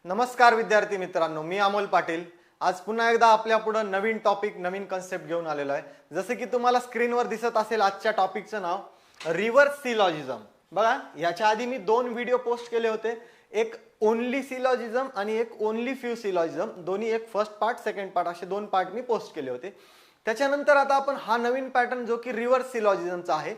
नमस्कार विद्यार्थी मित्रांनो, मी अमोल पाटील आज पुन्हा एकदा आपल्या पुढे नवीन टॉपिक नवीन कन्सेप्ट घेऊन आलेलो आहे। जसे की तुम्हाला स्क्रीनवर दिसत असेल आजच्या टॉपिकचं नाव रिव्हर्स सिलॉजिझम। बघा, याच्या आधी मी दोन व्हिडिओ पोस्ट केले होते, एक ओनली सिलॉजिझम आणि एक ओनली फ्यू सिलॉजिझम। दोन्ही एक फर्स्ट पार्ट सेकंड पार्ट असे दोन पार्ट मी पोस्ट केले होते। त्याच्यानंतर आता आपण हा नवीन पॅटर्न जो की रिव्हर्स सिलॉजिझमचा आहे,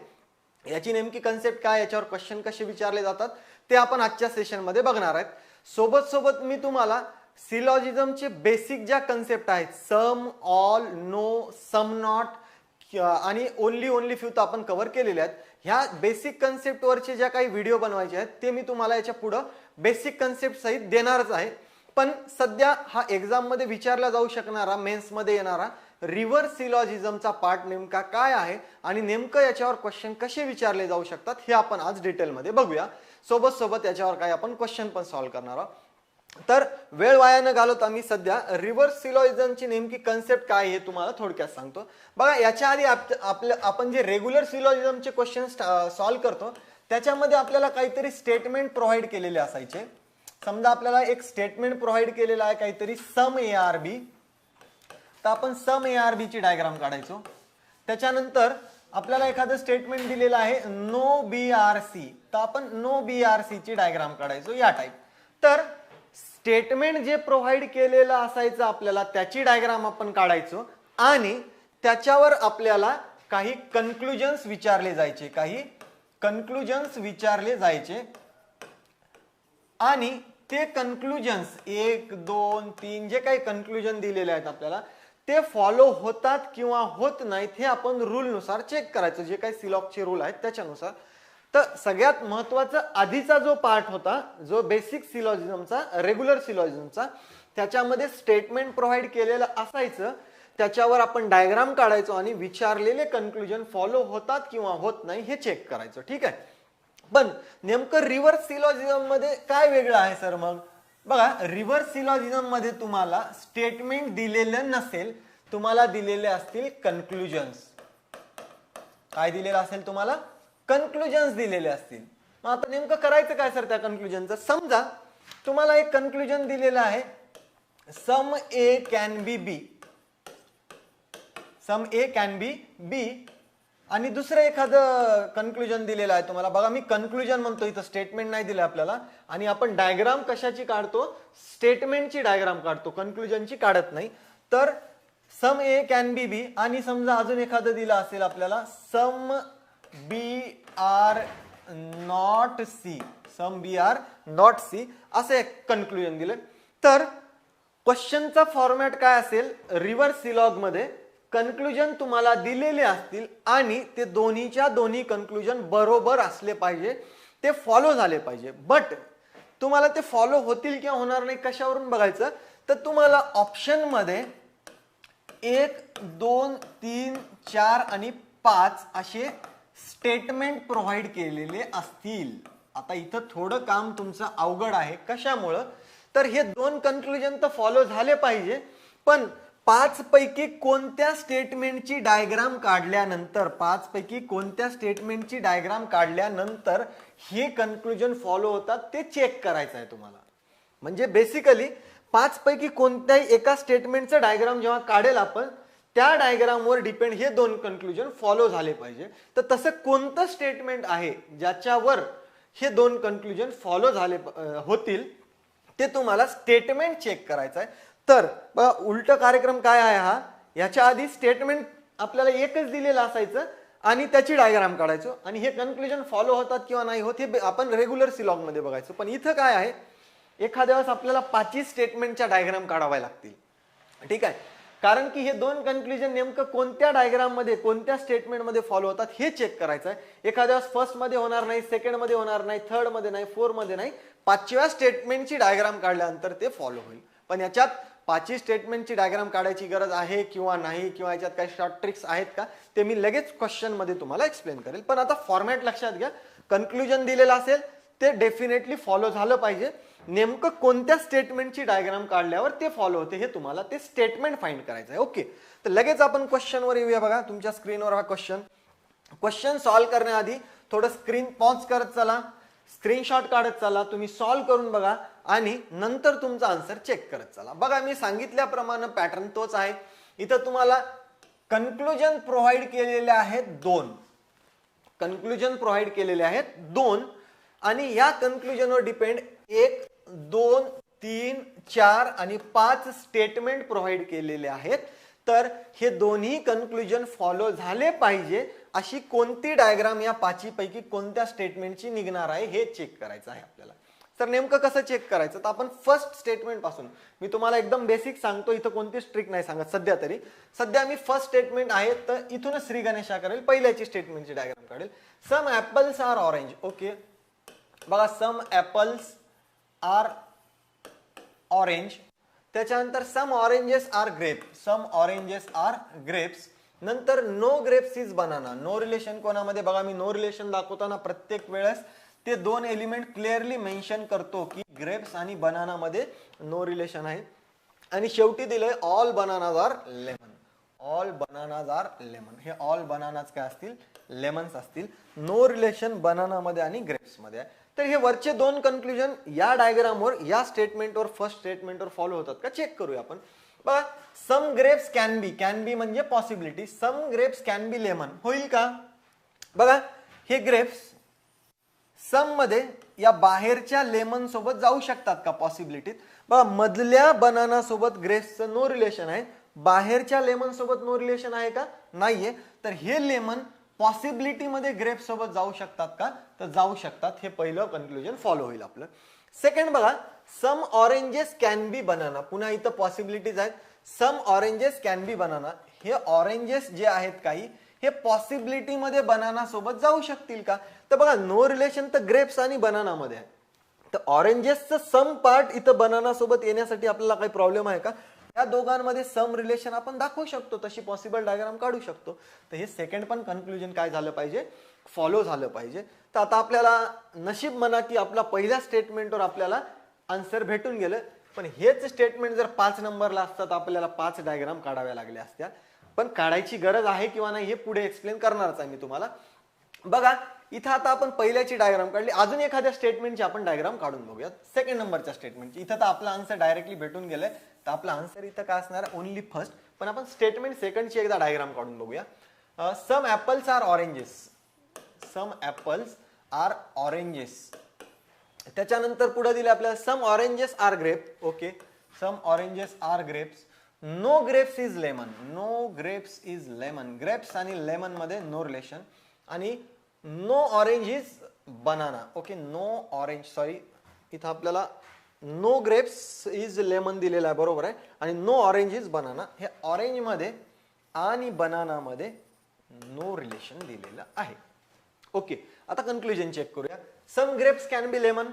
याची नेमकी कन्सेप्ट काय, याच्यावर क्वेश्चन कसे विचारले जातात ते आपण आजच्या सेशन मध्ये बघणार आहेत। सोबत सोबत मी तुम्हाला सिलॉजिझमचे बेसिक ज्या कन्सेप्ट आहेत, सम, ऑल, नो, सम नॉट आणि ओनली फ्यू तर आपण कव्हर केलेले आहेत। ह्या बेसिक कन्सेप्ट वरचे ज्या काही व्हिडिओ बनवायचे आहेत ते मी तुम्हाला याच्या पुढे बेसिक कन्सेप्ट सहित देणारच आहे। पण सध्या हा एक्झाम मध्ये विचारला जाऊ शकणारा, मेन्स मध्ये येणारा रिव्हर्स सिलॉजिझमचा पार्ट नेमका काय आहे आणि नेमकं याच्यावर क्वेश्चन कसे विचारले जाऊ शकतात हे आपण आज डिटेल मध्ये बघूया। सोबत सोबत याच्यावर काय आपण क्वेश्चन पण सॉल्व्ह करणार आहोत। तर वेळ वाया न घालवता मी सध्या रिव्हर्स सिलॉजिझमची नेमकी कन्सेप्ट काय हे तुम्हाला थोडक्यात सांगतो। बघा, याच्या आधी आपण जे रेग्युलर सिलॉजिझमचे क्वेश्चन सॉल्व्ह करतो त्याच्यामध्ये आपल्याला काहीतरी स्टेटमेंट प्रोव्हाइड केलेले असायचे। समजा आपल्याला एक स्टेटमेंट प्रोव्हाइड केलेला आहे काहीतरी सम ए आर बी, तर आपण सम ए आर बी ची डायग्राम काढायचो। त्याच्यानंतर आपल्याला एखादं स्टेटमेंट दिलेलं आहे नो बी आर सी, तर आपण नो बी आर सी ची डायग्राम काढायचो या टाइप। तर स्टेटमेंट जे प्रोव्हाइड केलेलं असायचं आपल्याला त्याची डायग्राम आपण काढायचो आणि त्याच्यावर आपल्याला काही कन्क्लुजन्स विचारले जायचे आणि ते कन्क्लुजन्स 1, 2, 3 जे काही कन्क्लुजन दिलेले आहेत आपल्याला ते फॉलो होतात किंवा होत नाहीत हे आपण रूल नुसार चेक करायचं, जे काही सिलॉगचे रूल आहेत त्याच्यानुसार। तर सगळ्यात महत्वाचा आधीचा जो पार्ट होता, जो बेसिक सिलॉजिझमचा, रेग्युलर सिलॉजिझमचा, त्याच्यामध्ये स्टेटमेंट प्रोव्हाइड केलेलं असायचं, त्याच्यावर आपण डायग्राम काढायचो आणि विचारलेले कन्क्लुजन फॉलो होतात किंवा होत नाही हे चेक करायचं, ठीक आहे। पण नेमकं रिव्हर्स सिलॉजिझम मध्ये काय वेगळं आहे सर? मग बघा, रिव्हर्स सिलॉजिझम मध्ये तुम्हाला स्टेटमेंट दिलेलं नसेल, तुम्हाला दिलेले असतील कन्क्लुजन्स। काय दिलेलं असेल तुम्हाला? कन्क्लुजन्स दिलेले असतील। मग आता नेमकं करायचं काय सर त्या कन्क्लुजनचं? समजा तुम्हाला एक कन्क्लुजन दिलेलं आहे सम A can be B, some A can be बी, आणि दुसरं एखादं कन्क्लुजन दिलेलं आहे तुम्हाला। बघा, मी कन्क्लुजन म्हणतो, इथं स्टेटमेंट नाही दिलं आपल्याला, आणि आपण डायग्राम कशाची काढतो? स्टेटमेंटची डायग्राम काढतो, कन्क्लुजनची काढत नाही। तर सम ए कॅन बी बी, आणि समजा अजून एखादं दिलं असेल आपल्याला some B are not C, some B are not C असं एक कन्क्लुजन दिलं। तर क्वेश्चनचा फॉर्मॅट काय असेल? रिव्हर्स सिलॉग मध्ये कन्क्लुजन तुम्हाला दिलेले असतील आणि ते दोन्हीच्या दोन्ही कन्क्लुजन बरोबर असले पाहिजे, ते फॉलो झाले पाहिजे। बट तुम्हाला ते फॉलो होतील किंवा होणार नाही कशावरून बघायचं? तर तुम्हाला ऑप्शन मध्ये 1, 2, 3, 4 आणि 5 असे स्टेटमेंट प्रोव्हाइड केलेले असतील। आता इथं थोडं काम तुमचं अवघड आहे। कशामुळं? तर हे दोन कन्क्लुजन तर फॉलो झाले पाहिजे, पण 5 पैकी कोणत्या स्टेटमेंटची डायग्राम काढल्यानंतर, 5 पैकी कोणत्या स्टेटमेंटची डायग्राम काढल्यानंतर हे कन्क्लुजन फॉलो होतात ते चेक करायचं आहे तुम्हाला। म्हणजे बेसिकली 5 पैकी कोणत्याही एका स्टेटमेंटचं डायग्राम जेव्हा काढेल आपण, त्या डायग्रामवर डिपेंड हे दोन कन्क्लुजन फॉलो झाले पाहिजे। तर तसं कोणतं स्टेटमेंट आहे ज्याच्यावर हे दोन कन्क्लुजन फॉलो झाले होतील ते तुम्हाला स्टेटमेंट चेक करायचं आहे। तर बघा, उलट कार्यक्रम काय आहे हा? याच्या आधी स्टेटमेंट आपल्याला एकच दिलेलं असायचं आणि त्याची डायग्राम काढायचो आणि हे कन्क्लुजन फॉलो होतात किंवा नाही होत हे आपण रेग्युलर सिलॉग मध्ये बघायचो। पण इथं काय आहे, एखाद्या वेळेस आपल्याला 5 स्टेटमेंटच्या डायग्राम काढाव्या लागतील, ठीक आहे। कारण की हे दोन कन्क्लुजन नेमकं कोणत्या डायग्राम मध्ये, कोणत्या स्टेटमेंट मध्ये फॉलो होतात हे चेक करायचं आहे। एखाद्या वेळेस फर्स्ट मध्ये होणार नाही, सेकंड मध्ये होणार नाही, थर्ड मध्ये नाही, फोर्थ मध्ये नाही, 5व्या स्टेटमेंटची डायग्राम काढल्यानंतर ते फॉलो होईल। पण याच्यात 5 स्टेटमेंटची डायग्राम काढायची गरज आहे किंवा नाही, किंवा याच्यात काही शॉर्ट ट्रिक्स आहेत का, ते मी लगेच क्वेश्चन मध्ये तुम्हाला एक्सप्लेन करेल। पण आता फॉर्मॅट लक्षात घ्या, कन्क्लुजन दिलेलं असेल ते डेफिनेटली फॉलो झालं पाहिजे। नेमकं कोणत्या स्टेटमेंटची डायग्राम काढल्यावर ते फॉलो होते हे तुम्हाला ते स्टेटमेंट फाइंड करायचं आहे। ओके, तर लगेच आपण क्वेश्चनवर येऊया। बघा, तुमच्या स्क्रीनवर हा क्वेश्चन सॉल्व्ह करण्याआधी थोडं स्क्रीन पॉज करत चला। स्क्रीनशॉट काढत चला, तुम्ही सॉल्व्ह करून बघा आणि नंतर तुमचा आन्सर चेक करत चला. बघा मी सांगितल्याप्रमाणे पॅटर्न तोच आहे. इथं तुम्हाला कन्क्लुजन प्रोव्हाइड केलेले आहेत 2. कन्क्लुजन प्रोव्हाइड केलेले आहेत 2 आणि या कन्क्लुजनवर डिपेंड 1, 2, 3, 4 आणि 5 स्टेटमेंट प्रोव्हाइड केलेले आहेत. तर हे दोन्ही कन्क्लुजन फॉलो झाले पाहिजे अशी कोणती डायग्राम या 5 पैकी कोणत्या स्टेटमेंटची निघणार आहे हे चेक करायचं आहे आपल्याला. तर नेमकं कसं चेक करायचं, तर आपण फर्स्ट स्टेटमेंट पासून, मी तुम्हाला एकदम बेसिक सांगतो, इथं कोणतीच ट्रिक नाही सांगत सध्या तरी. सध्या मी फर्स्ट स्टेटमेंट आहे तर इथूनच श्री गणेशा करेल, पहिल्याची स्टेटमेंटची डायग्राम काढेल. Some apples are orange. Okay बघा, सम ऍपल्स आर ऑरेंज. त्याच्यानंतर some oranges are grape. Some oranges are grapes. नंतर no grapes is banana. No relation कोणामध्ये, बघा मी नो रिलेशन दाखवताना प्रत्येक वेळेस ते 2 एलिमेंट क्लिअरली मेन्शन करतो की ग्रेप्स आणि बनाना मध्ये नो रिलेशन आहे. आणि शेवटी दिलंय all bananas are lemon. All bananas are lemon. हे ऑल बनानाज काय असतील, लेमन्स असतील. नो रिलेशन बनाना मध्ये आणि ग्रेप्स मध्ये आहे. तर हे वरचे 2 कन्क्लुजन या डायग्रामवर, या स्टेटमेंटवर, फर्स्ट स्टेटमेंटवर फॉलो होतात का चेक करूया आपण. बघा, some grapes can be. Can be म्हणजे possibility. Some grapes can be lemon होईल का. बघा हे ग्रेप्स सम मध्ये या बाहेरच्या लेमन सोबत जाऊ शकतात का पॉसिबिलिटीत. बघा मधल्या बनाना सोबत ग्रेप्सचं नो रिलेशन आहे, बाहेरच्या लेमन सोबत नो रिलेशन आहे का, नाहीये. तर हे लेमन पॉसिबिलिटी मध्ये ग्रेप्स सोबत जाऊ शकतात का, तर जाऊ शकतात. हे पहिलं कन्क्लुजन फॉलो होईल आपलं. सेकंड बघा, सम ऑरेंजेस कॅन बी बनाना. पुन्हा इथं पॉसिबिलिटीज आहेत. सम ऑरेंजेस कॅन बी बनाना. हे ऑरेंजेस जे आहेत काही, हे पॉसिबिलिटी मध्ये बनाना सोबत जाऊ शकतील का. तर बघा नो रिलेशन तर ग्रेप्स आणि बनाना मध्ये आहे. तर ऑरेंजेसचं सम पार्ट इथं बनाना सोबत येण्यासाठी आपल्याला काही प्रॉब्लेम आहे का. या दोघांमध्ये सम रिलेशन आपण दाखवू शकतो, तशी पॉसिबल डायग्राम काढू शकतो. तर हे सेकंड पण कन्क्लुजन काय झालं पाहिजे, फॉलो झालं पाहिजे. तर आता आपल्याला नशीब म्हणा की आपला पहिल्या स्टेटमेंटवर आपल्याला आन्सर भेटून गेलं. पण हेच स्टेटमेंट जर 5 नंबरला असतं तर आपल्याला 5 डायग्राम काढाव्या लागल्या असत्या. पण काढायची गरज आहे किंवा नाही हे पुढे एक्सप्लेन करणारच आहे मी तुम्हाला. बघा इथं आता आपण पहिल्याची डायग्राम काढली, अजून एखाद्या स्टेटमेंटची आपण डायग्राम काढून बघूयात. सेकंड नंबरच्या स्टेटमेंटची. इथं तर आपला आन्सर डायरेक्टली भेटून गेलाय, तर आपला आन्सर इथं काय असणार आहे, ओनली फर्स्ट. पण आपण स्टेटमेंट सेकंडची एकदा डायग्राम काढून बघूया. Some apples are oranges. Some apples are oranges. त्याच्यानंतर पुढे दिले आपल्याला some oranges are grape. Okay, some oranges are grapes. No grapes is lemon. No grapes is lemon. Grapes आणि लेमन मध्ये नो रिलेशन. आणि no orange is banana. Okay, no orange, sorry इथं आपल्याला no grapes is lemon दिलेला आहे, बरोबर आहे. आणि नो ऑरेंज इज बनाना. हे ऑरेंज मध्ये आणि बनाना मध्ये नो रिलेशन दिलेलं आहे. ओके, आता कन्क्लुजन चेक करूया. सम ग्रेप्स कॅन बी लेमन.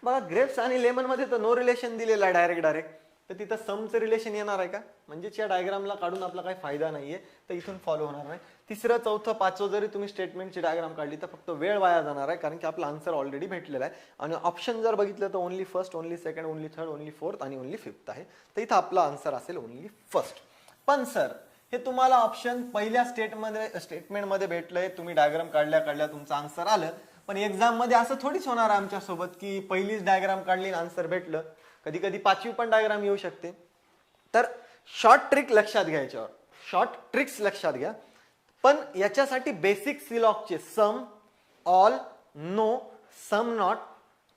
बघा ग्रेप्स आणि लेमन मध्ये तर नो रिलेशन दिलेलं आहे डायरेक्ट. तर तिथं समचं रिलेशन येणार आहे का, म्हणजेच या डायग्रामला काढून आपला काही फायदा नाहीये, तर इथून फॉलो होणार नाही. तिसरं, चौथं, पाचवं जरी तुम्ही स्टेटमेंटची डायग्राम काढली तर फक्त वेळ वाया जाणार आहे, कारण की आपला आन्सर ऑलरेडी भेटलेला आहे. आणि ऑप्शन जर बघितलं तर only first, only second, only third, only fourth आणि ओनली फिफ्थ आहे. तर इथं आपला आन्सर असेल ओनली फर्स्ट. पण सर हे तुम्हाला ऑप्शन पहिल्या स्टेटमेंटमध्ये भेटलंय, तुम्ही डायग्राम काढल्या तुमचं आन्सर आलं. पण एक्झाम मध्ये असं थोडीच होणार आहे आमच्या सोबत की पहिलीच डायग्राम काढली आन्सर भेटलं. कधी कधी 5वी पण डायग्राम येऊ शकते. तर शॉर्ट ट्रिक लक्षात घ्या, याच्यावर शॉर्ट ट्रिक्स लक्षात घ्या. पण याच्यासाठी बेसिक सिलॉकचे some, all, no, some not,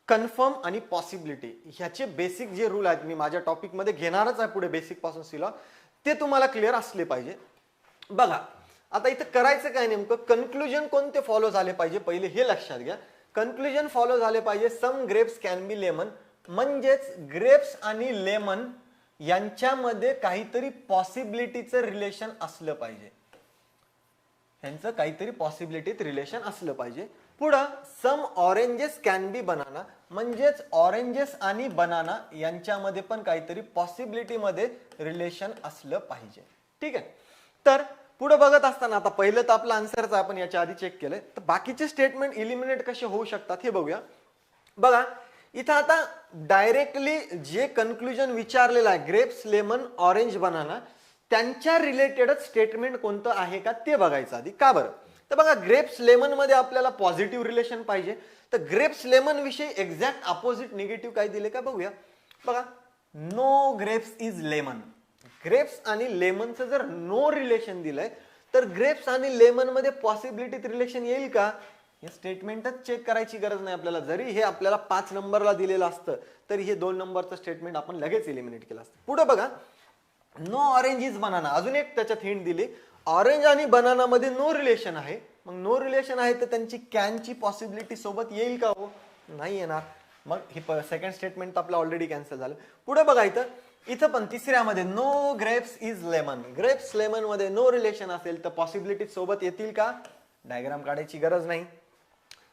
confirm आणि पॉसिबिलिटी ह्याचे बेसिक जे रूल आहेत, मी माझ्या टॉपिक मध्ये घेणारच आहे पुढे बेसिक पासून सिलॉक, ते तुम्हाला क्लिअर असले पाहिजे. बघा आता इथं करायचं काय नेमकं, कन्क्लुजन कोणते फॉलो झाले पाहिजे पहिले हे लक्षात घ्या. कन्क्लुजन फॉलो झाले पाहिजे सम ग्रेप्स कॅन बी लेमन, म्हणजेच ग्रेप्स आणि लेमन यांच्यामध्ये काहीतरी पॉसिबिलिटीचं रिलेशन असलं पाहिजे. यांचं काहीतरी पॉसिबिलिटीत रिलेशन असलं पाहिजे. पुढं सम ऑरेंजेस कॅन बी बनाना, म्हणजेच ऑरेंजेस आणि बनाना यांच्यामध्ये पण काहीतरी पॉसिबिलिटी मध्ये रिलेशन असलं पाहिजे. ठीक आहे. तर पुढे बघत असताना आता पहिलं तर आपलं आन्सरच आपण याच्या आधी चेक केलंय, तर बाकीचे स्टेटमेंट इलिमिनेट कसे होऊ शकतात हे बघूया. बघा इथं आता डायरेक्टली जे कन्क्लुजन विचारलेलं आहे ग्रेप्स, लेमन, ऑरेंज, बनाना, त्यांच्या रिलेटेडच स्टेटमेंट कोणतं आहे का ते बघायचं आधी. का बरं, तर बघा ग्रेप्स लेमन मध्ये आपल्याला पॉझिटिव्ह रिलेशन पाहिजे, तर ग्रेप्स लेमन विषयी एक्झॅक्ट अपोजिट निगेटिव्ह काय दिले का बघूया. बघा, no grapes is lemon. Grapes आणि लेमनचं जर नो रिलेशन दिलंय तर ग्रेप्स आणि लेमन मध्ये पॉसिबिलिटीत रिलेशन येईल का? हे स्टेटमेंटच चेक करायची गरज नाही आपल्याला. जरी हे आपल्याला 5 नंबरला दिलेलं असतं तरी हे 2 नंबरचं स्टेटमेंट आपण लगेच एलिमिनेट केलं असतं. पुढे बघा, नो ऑरेंज इज बनाना. अजून एक त्याच्यात हिंट दिली, ऑरेंज आणि बनाना मध्ये नो रिलेशन आहे. मग नो रिलेशन आहे तर त्यांची कॅनची पॉसिबिलिटी सोबत येईल का? हो, नाही येणार. मग हे सेकंड स्टेटमेंट आपलं ऑलरेडी कॅन्सल झालं. पुढे बघा, इथं पण तिसऱ्यामध्ये no grapes is lemon. Grapes lemon मध्ये नो रिलेशन असेल तर पॉसिबिलिटी सोबत येतील का? डायग्राम काढायची गरज नाही.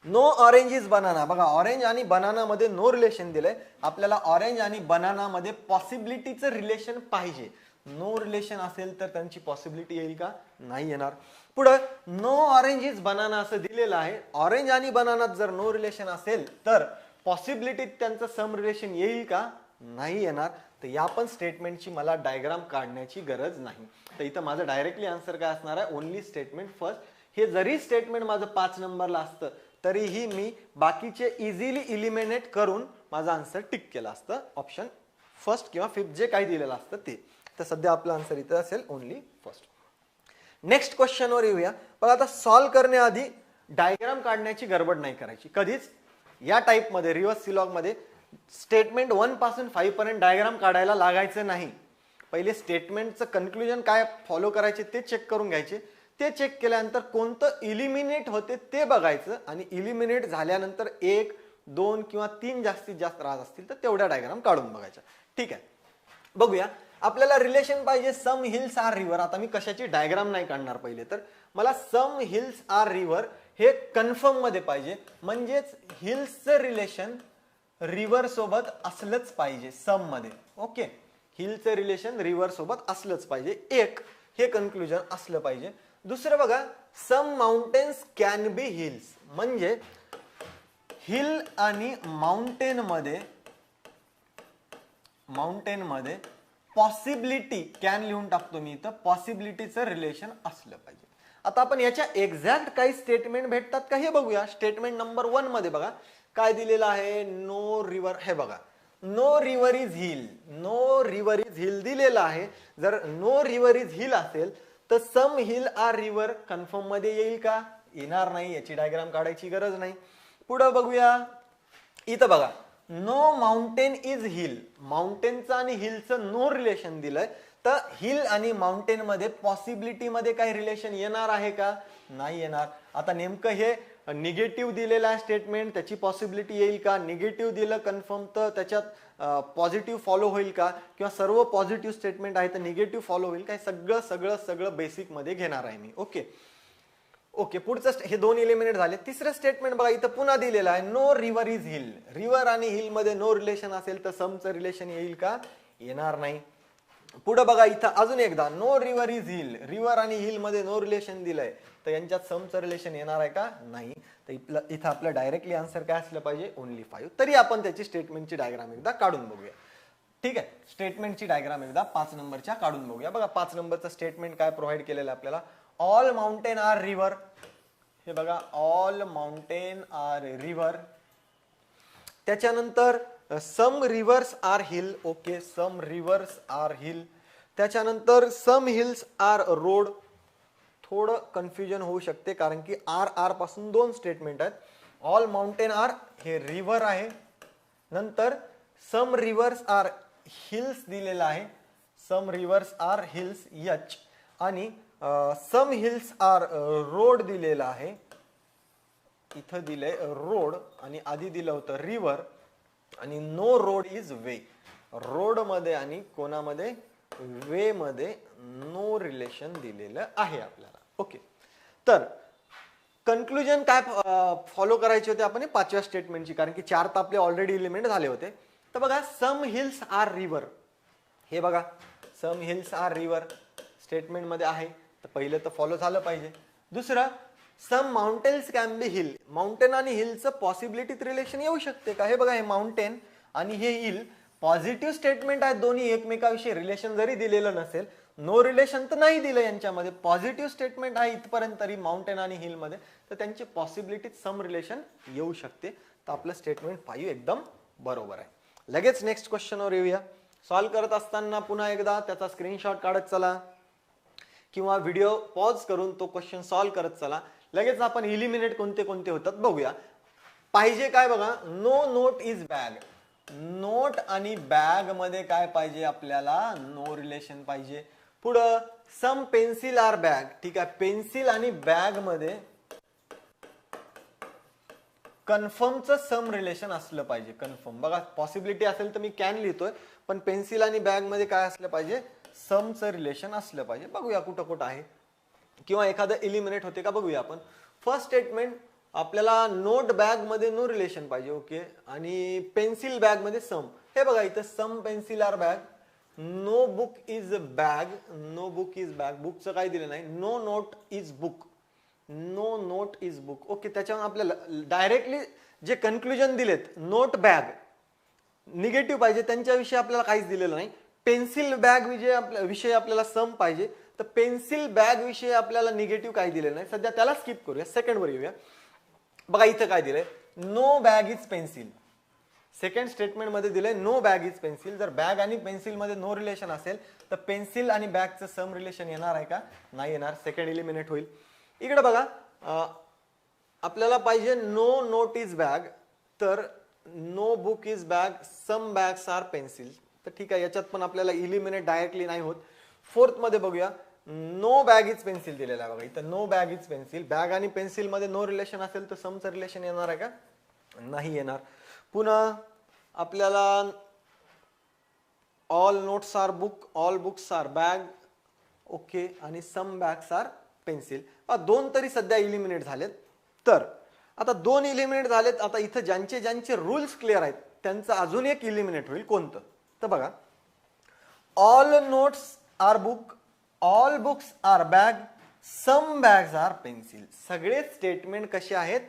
No orange is banana. बघा, ऑरेंज आणि बनाना मध्ये नो रिलेशन दिलंय. आपल्याला ऑरेंज आणि बनाना मध्ये पॉसिबिलिटीचं रिलेशन पाहिजे. नो रिलेशन असेल तर त्यांची पॉसिबिलिटी येईल का? नाही येणार. पुढे नो ऑरेंज इज बनाना असं दिलेलं आहे. ऑरेंज आणि बनानात जर नो रिलेशन असेल तर पॉसिबिलिटीत त्यांचं सम रिलेशन येईल का? नाही येणार. तर या पण स्टेटमेंटची मला डायग्राम काढण्याची गरज नाही. तर इथं माझं डायरेक्टली आन्सर काय असणार आहे? Only statement first. हे जरी स्टेटमेंट माझं 5 नंबरला असतं तरीही मी बाकीचे इझिली इलिमिनेट करून माझं आन्सर टिक केलं असतं. ऑप्शन फर्स्ट किंवा फिफ्थ जे काही दिलेलं असतं ते. तर सध्या आपलं आन्सर इथं असेल ओनली फर्स्ट. नेक्स्ट क्वेश्चनवर येऊया. पण आता सॉल्व्ह करण्याआधी डायग्राम काढण्याची गडबड नाही करायची कधीच. या टाईपमध्ये रिव्हर्स सिलॉग मध्ये स्टेटमेंट 1 पासून 5 पर्यंत डायग्राम काढायला लागायचं नाही. पहिले स्टेटमेंटचं कन्क्लुजन काय फॉलो करायचे ते चेक करून घ्यायचे. ते चेक केल्यानंतर कोणतं इलिमिनेट होते ते बघायचं आणि इलिमिनेट झाल्यानंतर 1, 2 किंवा 3 जास्तीत जास्त राहत असतील तर तेवढ्या डायग्राम काढून बघायच्या. ठीक आहे, बघूया. आपल्याला रिलेशन पाहिजे सम हिल्स आर रिव्हर. आता मी कशाची डायग्राम नाही काढणार. पहिले तर मला सम हिल्स आर रिव्हर हे कन्फर्म मध्ये पाहिजे. म्हणजेच हिल्सचं रिलेशन रिव्हर सोबत असलंच पाहिजे सम मध्ये. ओके, हिलचं रिलेशन रिव्हर सोबत असलंच पाहिजे. एक हे कन्क्लुजन असलं पाहिजे. दुसरं बघा, सम माउंटेन्स कॅन बी हिल्स. म्हणजे हिल आणि माउंटेन मध्ये पॉसिबिलिटी कॅन लिहून टाकतो मी इथं. पॉसिबिलिटीचं रिलेशन असलं पाहिजे. आता आपण याच्या एक्झॅक्ट काही स्टेटमेंट भेटतात का हे बघूया. स्टेटमेंट नंबर 1 मध्ये बघा काय दिलेलं आहे. No river. हे बघा, no river is hill. No river is hill दिलेलं आहे. जर नो रिव्हर इज हिल असेल तर some hill are river confirm मध्ये येईल का? येणार नाही. याची डायग्राम काढायची गरज नाही. पुढे बघूया. इथं बघा, नो माउंटेन इज हिल. माउंटेनचं आणि हिलचं नो रिलेशन दिलंय. तर हिल आणि माउंटेन मध्ये पॉसिबिलिटी मध्ये काही रिलेशन येणार आहे का? नाही येणार. आता नेमकं हे निगेटिव्ह दिलेलं आहे स्टेटमेंट, त्याची पॉसिबिलिटी येईल का? निगेटिव्ह दिलं कन्फर्म तर त्याच्यात पॉझिटिव्ह फॉलो होईल का? किंवा सर्व पॉझिटिव्ह स्टेटमेंट आहे तर निगेटिव्ह फॉलो होईल काय? सगळं बेसिक मध्ये घेणार आहे मी. ओके ओके, पुढचं हे 2 एलिमिनेट झाले. तिसरं स्टेटमेंट बघा, इथं पुन्हा दिलेलं आहे no river is hill. River आणि हिल मध्ये नो रिलेशन असेल तर समचं रिलेशन येईल का? येणार नाही. पुढे बघा, इथं अजून एकदा no river is hill. River आणि हिल मध्ये नो रिलेशन दिलंय तर यांच्यात समचं रिलेशन येणार आहे का? नाही. तर इथं आपलं डायरेक्टली आन्सर काय असलं पाहिजे? ओनली 5. तरी आपण त्याची स्टेटमेंटची डायग्राम एकदा काढून बघूया. ठीक आहे, स्टेटमेंटची डायग्राम एकदा 5 नंबरच्या काढून बघूया. बघा, 5 नंबरचं स्टेटमेंट काय प्रोव्हाइड केलेलं आपल्याला. All mountain are river. हे बघा, ऑल माउंटेन आर रिव्हर. त्याच्यानंतर some rivers are hill. Okay, some rivers are hill. त्याच्यानंतर सम हिल्स आर रोड. थोडं कन्फ्युजन होऊ शकते कारण की आर पासून 2 स्टेटमेंट आहेत. ऑल माउंटेन आर हे रिव्हर आहे. नंतर सम रिव्हर्स आर हिल्स दिलेला आहे. Some rivers are hills H. आणि सम हिल्स आर रोड दिलेला आहे. इथं दिलंय रोड आणि आधी दिलं होतं रिव्हर. आणि no road is way. Road मध्ये आणि कोणामध्ये? वे मध्ये नो रिलेशन दिलेलं आहे आपल्याला. ओके, तर कन्क्लुजन काय फॉलो करायचे होते आपण 5व्या स्टेटमेंटची, कारण की 4 तर आपले ऑलरेडी एलिमेंट झाले होते. तर बघा, सम हिल्स आर रिव्हर. हे बघा, some hills are river statement मध्ये आहे तर पहिलं तर फॉलो झालं पाहिजे. दुसरं, some mountains can be hill. Mountain आणि हिलचं पॉसिबिलिटीत रिलेशन येऊ शकते का? हे बघा, हे माउंटेन आणि हे हिल पॉझिटिव्ह स्टेटमेंट आहेत दोन्ही. एकमेकाविषयी रिलेशन जरी दिलेलं नसेल, नो रिलेशन तर नाही दिलं यांच्यामध्ये, पॉझिटिव्ह स्टेटमेंट आहे इथपर्यंत तरी माउंटेन आणि हिल मध्ये, तर त्यांची पॉसिबिलिटीत सम रिलेशन येऊ शकते. तर आपलं स्टेटमेंट 5 एकदम बरोबर आहे. लगेच नेक्स्ट क्वेश्चनवर येऊया. सॉल्व्ह करत असताना पुन्हा एकदा त्याचा स्क्रीनशॉट काढत चला किंवा व्हिडिओ पॉज करून तो क्वेश्चन सॉल्व्ह करत चला. लगेच आपण इलिमिनेट कोणते कोणते होतात बघूया. पाहिजे काय बघा, no note is bag. Note आणि बॅग मध्ये काय पाहिजे आपल्याला, नो रिलेशन पाहिजे. पुढं सम पेन्सिल आर बॅग. ठीक आहे, पेन्सिल आणि बॅग मध्ये कन्फर्मचं सम रिलेशन असलं पाहिजे. कन्फर्म बघा, पॉसिबिलिटी असेल तर मी कॅन लिहितोय, पण पेन्सिल आणि बॅग मध्ये काय असलं पाहिजे, समचं रिलेशन असलं पाहिजे. बघूया कुठं कुठं आहे किंवा एखादं इलिमिनेट होते का बघूया आपण. फर्स्ट स्टेटमेंट आपल्याला नोट बॅग मध्ये नो रिलेशन पाहिजे. ओके, आणि पेन्सिल बॅग मध्ये सम. हे बघा इथं some pencil are bag, no book is bag, no book is bag. बुकचं काय दिलं नाही. No note is book, no note is book. Okay, त्याच्यावर आपल्याला डायरेक्टली जे कन्क्लुजन दिलेत, नोट बॅग निगेटिव्ह पाहिजे, त्यांच्याविषयी आपल्याला काहीच दिलेलं नाही. पेन्सिल बॅग विषयी आपल्याला सम पाहिजे, तर पेन्सिल बॅग विषयी आपल्याला निगेटिव्ह काही दिलेलं नाही. सध्या त्याला स्किप करूया, सेकंड वर येऊया. बघा इथं काय दिलंय, no bag is pencil. Second statement मध्ये दिलंय नो बॅग इज पेन्सिल. जर बॅग आणि पेन्सिल मध्ये नो रिलेशन असेल तर पेन्सिल आणि बॅगचं सम रिलेशन येणार आहे का, नाही येणार. सेकंड इलिमिनेट होईल. इकडे बघा, आपल्याला पाहिजे नो नोट इज बॅग, तर no book is bag, some bags are pencil. तर ठीक आहे, याच्यात पण आपल्याला इलिमिनेट डायरेक्टली नाही होत. फोर्थ मध्ये बघूया, नो बॅग इज पेन्सिल दिलेला आहे. बघा इथं no bag is pencil. Bag आणि पेन्सिल मध्ये नो रिलेशन असेल तर समचं रिलेशन येणार आहे का, नाही येणार. पुन्हा आपल्याला all notes are book, all books are bag. Okay, आणि सम बॅग्स आर पेन्सिल. दोन तरी सध्या इलिमिनेट झालेत. तर आता दोन इलिमिनेट झालेत. आता इथं ज्यांचे ज्यांचे रूल्स क्लिअर आहेत त्यांचं अजून एक इलिमिनेट होईल. कोणतं, तर बघा, all notes are book, all books are bag, some bags are pencil. सगळे स्टेटमेंट कसे आहेत,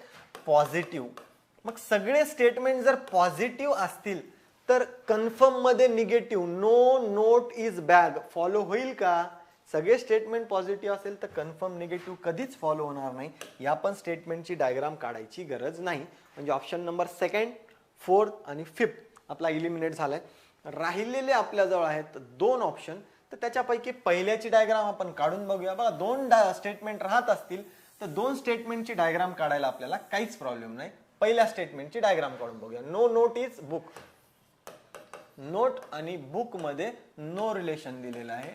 पॉझिटिव्ह. मग सगळे स्टेटमेंट जर पॉझिटिव्ह असतील तर कन्फर्म मध्ये negative no note is bag follow होईल का. सगळे स्टेटमेंट पॉझिटिव्ह असेल तर कन्फर्म निगेटिव्ह कधीच फॉलो होणार नाही. या पण स्टेटमेंटची डायग्राम काढायची गरज नाही. म्हणजे ऑप्शन नंबर सेकंड, फोर्थ आणि फिफ्थ आपला इलिमिनेट झालाय. राहिलेले आपल्याजवळ आहेत दोन ऑप्शन, तर त्याच्यापैकी पहिल्याची डायग्राम आपण काढून बघूया. बघा, दोन स्टेटमेंट राहत असतील तर दोन स्टेटमेंटची डायग्राम काढायला आपल्याला काहीच प्रॉब्लेम नाही. पहिल्या स्टेटमेंटची डायग्राम काढून बघूया. No note is book. Note आणि बुक मध्ये नो रिलेशन दिलेलं आहे.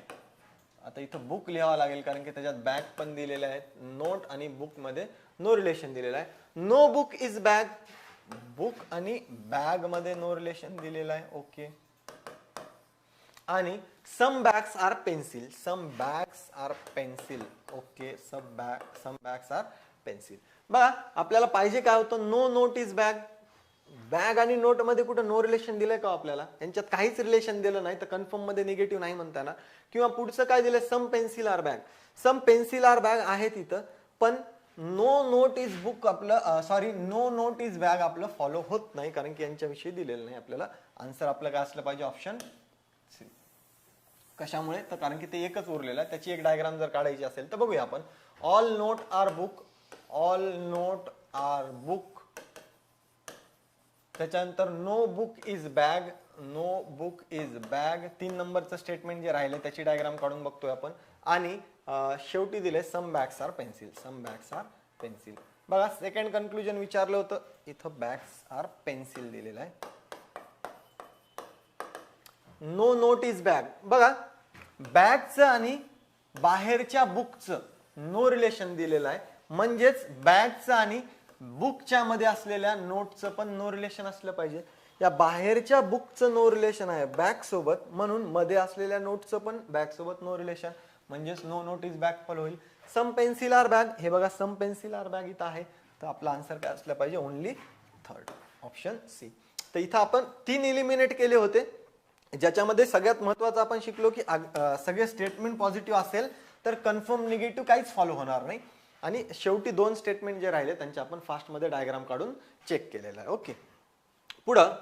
आता इथं बुक लिहावं लागेल कारण की त्याच्यात बॅग पण दिलेले आहेत. नोट आणि बुक मध्ये नो रिलेशन दिलेलं आहे. No book is bag, book आणि बॅग मध्ये नो रिलेशन दिलेलं आहे. ओके, आणि some bags are pencil, some bags are pencil. Okay, some bags are pencil. बघा, आपल्याला पाहिजे काय होतं, no note is bag. Bag आणि नोट मध्ये कुठं नो रिलेशन दिलंय का आपल्याला, यांच्यात काहीच रिलेशन दिलं नाही, तर कन्फर्म मध्ये निगेटिव्ह नाही म्हणता येणार. किंवा पुढचं काय दिलंय, some pencil are bag. Some pencil are bag आहे तिथं, पण नो नोट इज बुक आपलं, sorry, no note is bag आपलं फॉलो होत नाही कारण की यांच्याविषयी दिलेलं नाही आपल्याला. आन्सर आपलं काय असलं पाहिजे, ऑप्शन सी. कशामुळे, तर कारण की ते एकच उरलेलं आहे. त्याची एक डायग्राम जर काढायची असेल तर बघूया आपण. All note are book, all note are book. त्याच्यानंतर no book is bag, no book is bag. 3 नंबरचं स्टेटमेंट जे राहिले त्याची डायग्राम काढून बघतोय आपण. आणि शेवटी दिले some bags are pencil, some bags are pencil. बघा, सेकंड कन्क्लुजन विचारलं होतं, इथं बॅग्स आर पेन्सिल दिलेलं आहे. No note is bag. बघा, बॅगचं आणि बाहेरच्या बुकचं नो रिलेशन दिलेलं आहे. म्हणजेच बॅगचं आणि बुकच्या मध्ये असलेल्या नोटचं पण नो रिलेशन असलं पाहिजे. या बाहेरच्या बुकचं नो रिलेशन आहे बॅग सोबत, म्हणून मध्ये असलेल्या नोटचं पण बॅग सोबत नो रिलेशन, म्हणजेच no note is bag follow होईल. Some pencil are bag. हे बघा, सम पेन्सिल आर बॅग इथं आहे, तर आपला आन्सर काय असलं पाहिजे, ओनली थर्ड, ऑप्शन सी. तर इथं आपण 3 इलिमिनेट केले होते, ज्याच्यामध्ये सगळ्यात महत्वाचं आपण शिकलो की सगळे स्टेटमेंट पॉझिटिव्ह असेल तर कन्फर्म निगेटिव्ह काहीच फॉलो होणार नाही. आणि शेवटी 2 स्टेटमेंट जे राहिले त्यांचे आपण फास्ट मध्ये डायग्राम काढून चेक केलेला आहे. ओके, पुढं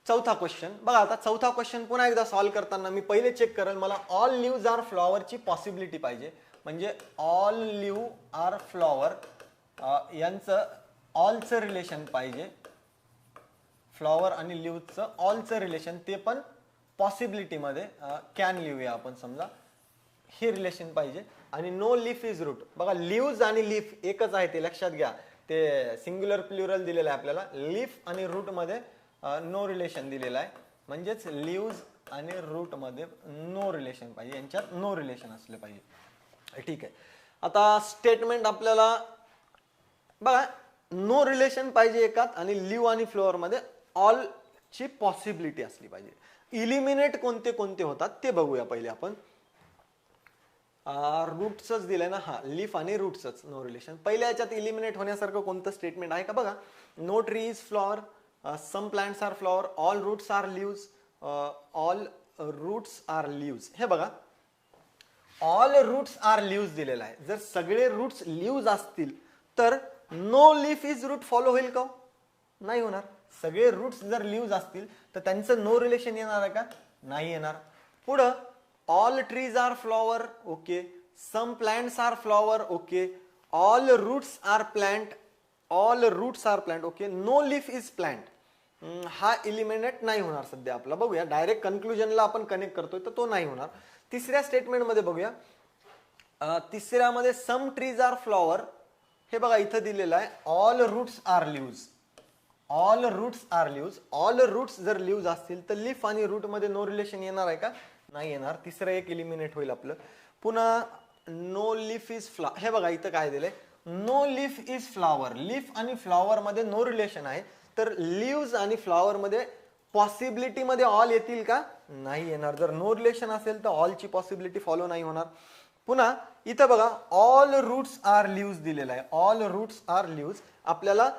चौथा क्वेश्चन बघा. आता चौथा क्वेश्चन पुन्हा एकदा सॉल्व्ह करताना मी पहिले चेक करेल, मला ऑल लिव्ज आर फ्लॉवरची पॉसिबिलिटी पाहिजे. म्हणजे ऑल लिव्ह आर फ्लॉवर यांचं ऑलचं रिलेशन पाहिजे. फ्लॉवर आणि लिव्हचं ऑलचं रिलेशन ते पण पॉसिबिलिटीमध्ये कॅन लिहूया आपण समजा, हे रिलेशन पाहिजे. आणि नो लीफ इज रूट. बघा लिव्ज आणि लीफ एकच आहे ते लक्षात घ्या. ते सिंग्युलर प्लुरल दिलेलं आहे आपल्याला. लीफ आणि रूट मध्ये नो रिलेशन दिलेलं आहे. म्हणजेच लिव्ज आणि रूट मध्ये नो रिलेशन पाहिजे, यांच्यात नो रिलेशन असले पाहिजे. ठीक आहे. आता स्टेटमेंट आपल्याला बघा नो रिलेशन पाहिजे एकात आणि लिव्ह आणि फ्लोअर मध्ये ऑल ची पॉसिबिलिटी असली पाहिजे. इलिमिनेट कोणते कोणते होतात ते बघूया पहिले आपण. रूट्सच दिलंय ना, हा लीफ आणि रूट्सच नो रिलेशन. पहिल्या याच्यात इलिमिनेट होण्यासारखं कोणतं स्टेटमेंट आहे का बघा. No tree is flower, some plants are flower, all roots are leaves, all roots are leaves. हे बघा ऑल रूट्स आर लिव्स दिलेला आहे. जर सगळे रूट्स लिव्स असतील तर no leaf is root follow होईल का? नाही होणार. सगळे रूट्स जर लिव्स असतील तर त्यांचं नो रिलेशन येणार आहे का? नाही येणार. पुढं all trees are flower, okay. Some plants are flower, okay. All roots are plant, all roots are plant, okay. No leaf is plant. हा इलिमिनेट नाही होणार सध्या आपला. बघूया डायरेक्ट कन्क्लुजनला आपण कनेक्ट करतोय तर तो नाही होणार. तिसऱ्या स्टेटमेंट मध्ये बघूया. तिसऱ्यामध्ये सम ट्रीज आर फ्लॉवर. हे बघा इथं दिलेलं आहे all roots are leaves, all roots are leaves. All roots जर लिव्स असतील तर लीफ आणि रूट मध्ये नो रिलेशन येणार आहे का? नाही येणार. तिसरं एक इलिमिनेट होईल आपलं. पुन्हा नो लीफ इज फ्लॉवर. हे बघा इथं काय दिलंय no leaf is flower. Leaf आणि फ्लॉवर मध्ये नो रिलेशन आहे तर लिव्स आणि फ्लॉवर मध्ये पॉसिबिलिटी मध्ये ऑल येतील का? नाही येणार. जर नो रिलेशन असेल तर ऑलची पॉसिबिलिटी फॉलो नाही होणार. पुन्हा इथं बघा ऑल रूट्स आर लिव्स दिलेला आहे. All roots are leaves. आपल्याला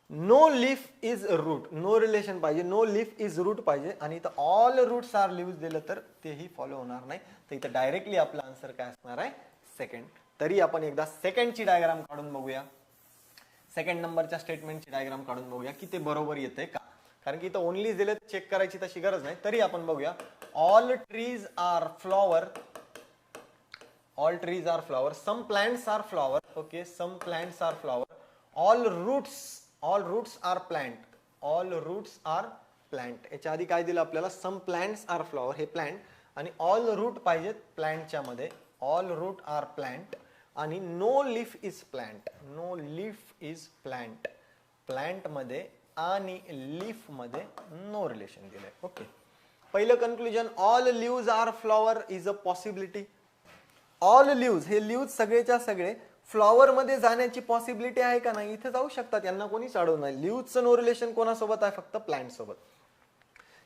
no leaf is root, no relation पाहिजे, नो लीफ इज रूट पाहिजे. आणि इथं ऑल रूट्स आर लिव्स दिलं तर तेही फॉलो होणार नाही. तर इथं डायरेक्टली आपला आन्सर काय असणार आहे? सेकंड. तरी आपण एकदा सेकंडची डायग्राम काढून बघूया. सेकंड नंबरच्या स्टेटमेंटची डायग्राम काढून बघूया की ते बरोबर येते का. कारण की इथं ओनली दिले चेक करायची तशी गरज नाही. तरी आपण बघूया. All trees are flower, all trees are flower, some plants are flower, okay, some plants are flower, all roots are plant, all roots are plant. याच्या आधी काय दिलं आपल्याला? some plants are flower, हे plant. आणि all root पाहिजेत प्लांटच्या मध्ये. all root are plant आणि no leaf is plant, no leaf is plant. Plant मध्ये आणि लीफ मध्ये नो रिलेशन दिलंय. ओके. पहिलं conclusion all leaves are flower is a possibility. All leaves, हे लिव्स सगळेच्या सगळे फ्लॉवर मध्ये जाण्याची पॉसिबिलिटी आहे का? नाही. इथे जाऊ शकतात, यांना कोणीच अडवत नाही. लिव्सचं नो रिलेशन कोणासोबत आहे? फक्त प्लांट सोबत.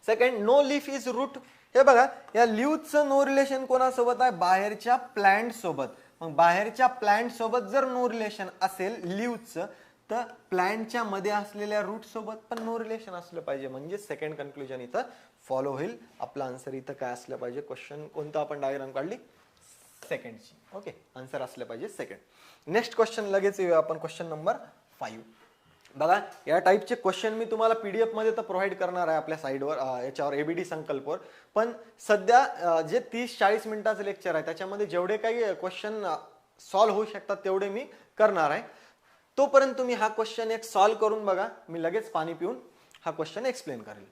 Second no leaf is root. हे बघा या लिव्सचं नो रिलेशन कोणासोबत आहे? बाहेरच्या प्लांट सोबत. मग बाहेरच्या प्लांट सोबत जर नो रिलेशन असेल लिव्सचं तर प्लांटच्या मध्ये असलेल्या रूट सोबत पण नो रिलेशन असलं पाहिजे. म्हणजे सेकंड कन्क्लुजन इथं फॉलो होईल. आपला आन्सर इथं काय असलं पाहिजे? क्वेश्चन कोणता आपण डायग्राम काढली? सेकंडची. ओके. आन्सर असलं पाहिजे सेकंड. नेक्स्ट क्वेश्चन लगेच येऊया आपण. Question number 5. बघा या टाईपचे क्वेश्चन मी तुम्हाला पीडीएफ मध्ये तर प्रोव्हाइड करणार आहे आपल्या साईडवर, याच्यावर एबीडी संकल्पवर. पण सध्या जे 30-40 मिनिटाचं लेक्चर आहे त्याच्यामध्ये जेवढे काही क्वेश्चन सॉल्व्ह होऊ शकतात तेवढे मी करणार आहे. तोपर्यंत तुम्ही हा क्वेश्चन एक सॉल्व्ह करून बघा. मी लगेच पाणी पिऊन हा क्वेश्चन एक्सप्लेन करेल.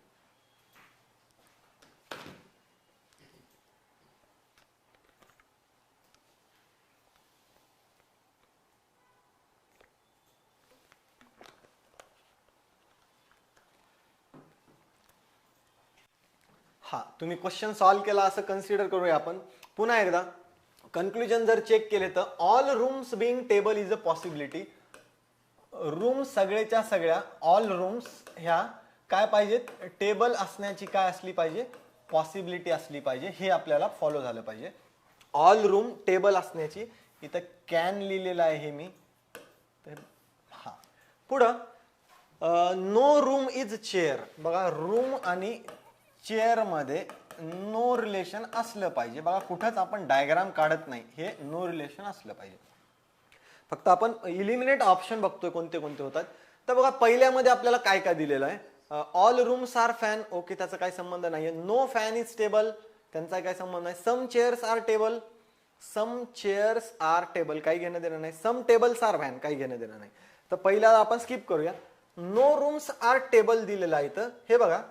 हा तुम्ही क्वेश्चन सॉल्व्ह केला असं कन्सिडर करूया आपण. पुन्हा एकदा कन्क्लुजन जर चेक केले तर all rooms being table is a possibility. Rooms सगळेच्या सगळ्या, ऑल रूम्स ह्या काय पाहिजेत? टेबल असण्याची काय असली पाहिजे? पॉसिबिलिटी असली पाहिजे. हे आपल्याला फॉलो झालं पाहिजे. ऑल रूम टेबल असण्याची. इथं कॅन लिहिलेलं आहे हे मी. तर हा पुढं नो रूम इज चेअर. बघा रूम आणि चेअर मध्ये नो रिलेशन असलं पाहिजे. बघा कुठंच आपण डायग्राम काढत नाही, हे नो रिलेशन असलं पाहिजे. फक्त आपण इलिमिनेट ऑप्शन बघतोय कोणते कोणते होतात. तर बघा पहिल्यामध्ये आपल्याला काय काय दिलेलं आहे? All rooms are fan, okay, त्याचा काही संबंध नाहीये. नो फॅन इज टेबल, त्यांचा काही संबंध नाही. सम chairs are table, some chairs are table, काही घेणं देणं नाही. सम टेबल्स आर फॅन, काही घेणं देणं नाही. तर पहिला आपण स्किप करूया. नो रूम्स आर टेबल दिलेला आहे इथं, हे बघा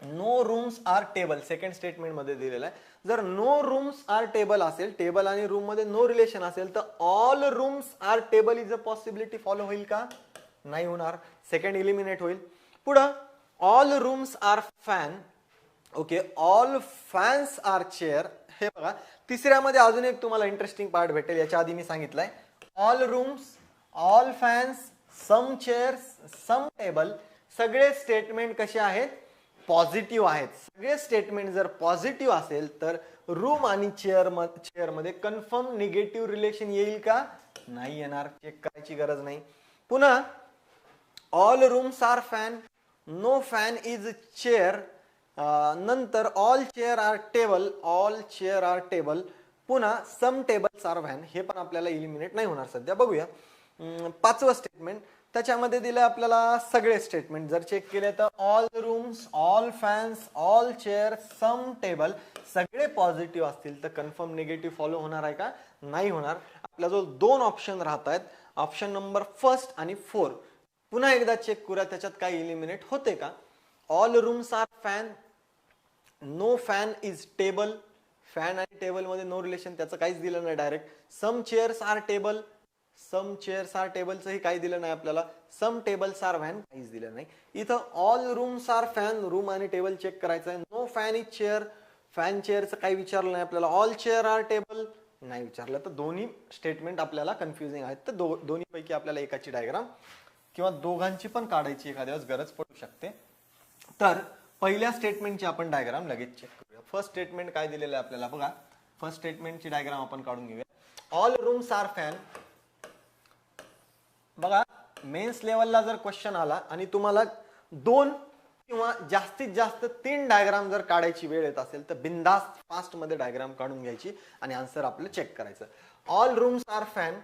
no rooms are table second statement मध्ये दिलेला आहे. जर नो रूम्स आर टेबल असेल, टेबल आणि रूम मध्ये नो रिलेशन असेल, तर all rooms are table is a possibility follow होईल का? नाही होणार. सेकंड इलिमिनेट होईल. पुढं all rooms are fan, okay all fans are chair. हे बघा तिसऱ्यामध्ये अजून एक तुम्हाला इंटरेस्टिंग पार्ट भेटेल, याच्या आधी मी सांगितलंय ऑल रूम्स, ऑल फॅन्स, सम चेअर्स, सम टेबल, सगळे स्टेटमेंट कसे आहेत? पॉझिटिव्ह आहेत. सगळे स्टेटमेंट जर पॉझिटिव्ह असेल तर रूम आणि चेअर मध्ये कन्फर्म निगेटिव्ह रिलेशन येईल का? नाही येणार. चेक करायची गरज नाही. पुन्हा all rooms are fan, no fan is chair, नंतर all chair are table, all chair are table, पुन्हा सम टेबल्स आर व्हॅन. हे पण आपल्याला इलिमिनेट नाही होणार सध्या. बघूया पाचवं स्टेटमेंट, त्याच्यामध्ये दिलं आपल्याला सगळे स्टेटमेंट जर चेक केले तर all rooms, all fans, all chair, some table सगळे पॉझिटिव्ह असतील तर कन्फर्म निगेटिव्ह फॉलो होणार आहे का? नाही होणार. आपल्याजवळ दोन ऑप्शन राहत आहेत, ऑप्शन नंबर फर्स्ट आणि 4. पुन्हा एकदा चेक करूया त्याच्यात काही इलिमिनेट होते का. All rooms are fan, no fan is table, fan आणि टेबल मध्ये नो रिलेशन, त्याचं काहीच दिलं नाही direct. Some chairs are table, some chairs are टेबलचंही काही दिलं नाही आपल्याला. सम टेबल्स आर व्हॅन काहीच दिलं नाही. इथं all rooms are fan, room आणि टेबल चेक करायचं आहे. No fan is chair, fan चेअरचं काही विचारलं नाही आपल्याला. ऑल चेअर आर टेबल नाही विचारलं. तर दोन्ही स्टेटमेंट आपल्याला कन्फ्युजिंग आहेत. तर दोन्ही पैकी आपल्याला एकाची डायग्राम किंवा दोघांची पण काढायची एखाद्या वेळेस गरज पडू शकते. तर पहिल्या स्टेटमेंटची आपण डायग्राम लगेच चेक करूया. फर्स्ट स्टेटमेंट काय दिलेलं आहे आपल्याला बघा. फर्स्ट स्टेटमेंटची डायग्राम आपण काढून घेऊया. All rooms are fan. बघा मेन्स लेवलला जर क्वेश्चन आला आणि तुम्हाला 2 किंवा जास्तीत जास्त 3 डायग्राम जर काढायची वेळ येत असेल तर बिंदास्त फास्ट मध्ये डायग्राम काढून घ्यायची आणि आन्सर आपलं चेक करायचं. ऑल रूम्स आर फॅन,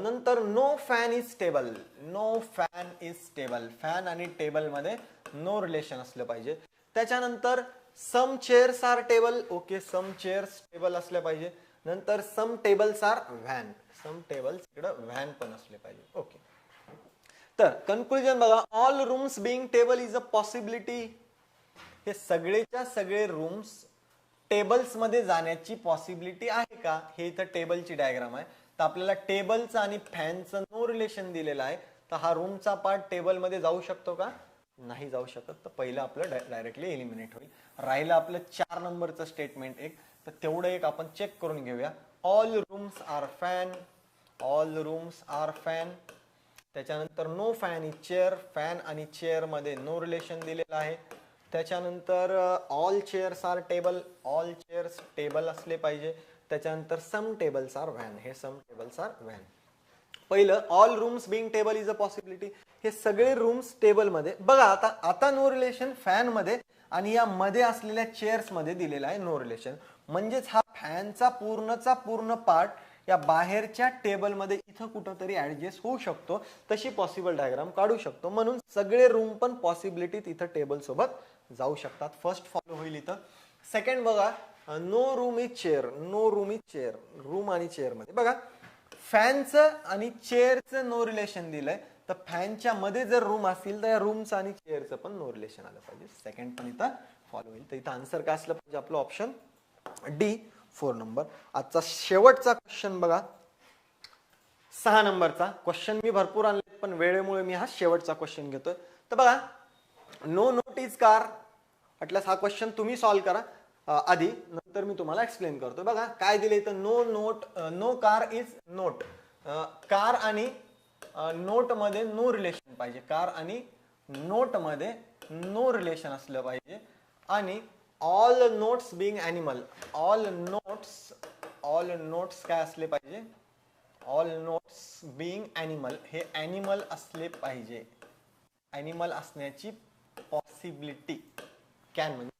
नंतर no fan is table, no fan is table, fan आणि टेबल मध्ये नो रिलेशन असलं पाहिजे. त्याच्यानंतर some chairs are table, okay some chairs table असले पाहिजे. नंतर some tables are van, some tables इकडे व्हॅन पण असले पाहिजे. ओके. तर कन्क्लुजन बघा, all rooms being table is a possibility. हे सगळेच्या सगळे रूम्स टेबल्स मध्ये जाण्याची पॉसिबिलिटी आहे का? हे इथं टेबलची डायग्राम आहे. तर आपल्याला टेबलचं आणि फॅनचं नो रिलेशन दिलेलं आहे. तर हा रूमचा पार्ट टेबल मध्ये जाऊ शकतो का? नाही जाऊ शकत. तर पहिलं आपलं डायरेक्टली एलिमिनेट होईल. राहिलं आपलं 4 नंबरचं स्टेटमेंट एक. तर तेवढं एक आपण चेक करून घेऊया. All rooms are fan, all rooms are fan. त्याच्यानंतर no fan is chair, fan आणि चेअर मध्ये नो रिलेशन दिलेलं आहे. त्याच्यानंतर all chairs are table, all chairs table असले पाहिजे. त्याच्यानंतर सम टेबल्स आर व्हॅन, हे सम टेबल्स आर व्हॅन. पहिलं all rooms being table is a possibility. हे सगळे रूम्स टेबल मध्ये. बघा आता नो रिलेशन फॅन मध्ये आणि या मध्ये असलेल्या चेअर्स मध्ये दिलेला आहे नो रिलेशन. म्हणजेच हा फॅनचा पूर्णचा पूर्ण पार्ट या बाहेरच्या टेबल मध्ये इथं कुठंतरी ऍडजस्ट होऊ शकतो. तशी पॉसिबल डायग्राम काढू शकतो. म्हणून सगळे रूम पण पॉसिबिलिटीत इथं टेबल सोबत जाऊ शकतात. फर्स्ट फॉलो होईल इथं. सेकंड बघा, no room is chair, no room is chair, room आणि चेअर मध्ये बघा फॅनचं आणि चेअरचं नो रिलेशन दिलंय. तर फॅनच्या मध्ये जर रूम असतील तर या रूमचं आणि चेअरचं पण नो रिलेशन आलं पाहिजे. सेकंड पण इथं फॉलो होईल. तर इथं आन्सर काय असलं पाहिजे आपलं? Option D 4 number. आजचा शेवटचा क्वेश्चन बघा, 6 नंबरचा क्वेश्चन. मी भरपूर आणले पण वेळेमुळे मी हा शेवटचा क्वेश्चन घेतोय. तर बघा, नो नोट इज कार. म्हटल्यास हा क्वेश्चन तुम्ही सॉल्व्ह करा आधी, नंतर मी तुम्हाला एक्सप्लेन करतो. बघा काय दिले इथं, no note, no car is note. Car आणि नोट मध्ये नो रिलेशन पाहिजे. कार आणि नोट मध्ये नो रिलेशन असलं पाहिजे. आणि all notes being animal, all notes काय असले पाहिजे? ऑल नोट्स बिंग ॲनिमल, हे ॲनिमल असले पाहिजे. ॲनिमल असण्याची पॉसिबिलिटी, कॅन म्हणजे